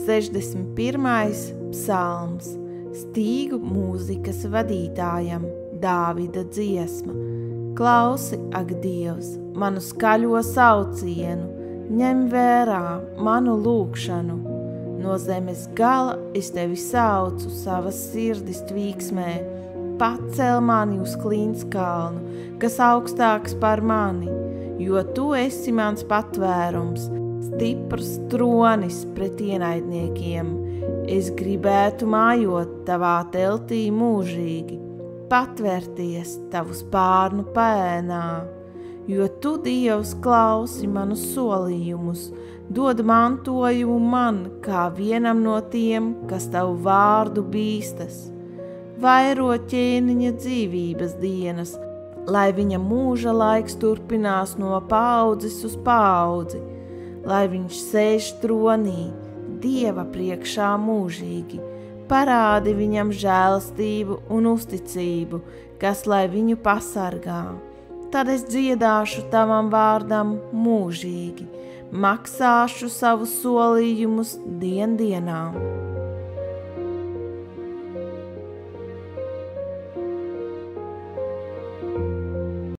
61. psalms stīgu mūzikas vadītājam Dāvida dziesma. Klausi, ak Dievs, manu skaļo saucienu, ņem vērā manu lūgšanu. No zemes gala es tevi saucu savas sirdis tvīksmē, pacel mani uz klints kalnu, kas augstāks par mani, jo tu esi mans patvērums, stiprs tronis pret ienaidniekiem. Es gribētu mājot tavā teltī mūžīgi, patvērties tavu spārnu pēnā, jo tu, Dievs, klausi manus solījumus, dod mantojumu man kā vienam no tiem, kas tavu vārdu bīstas. Vairo ķēniņa dzīvības dienas, lai viņa mūža laiks turpinās no paaudzes uz paudzi, lai viņš sēž tronī, Dieva priekšā mūžīgi, parādi viņam žēlastību un uzticību, kas lai viņu pasargā. Tad es dziedāšu tavam vārdam mūžīgi, maksāšu savus solījumus diendienā.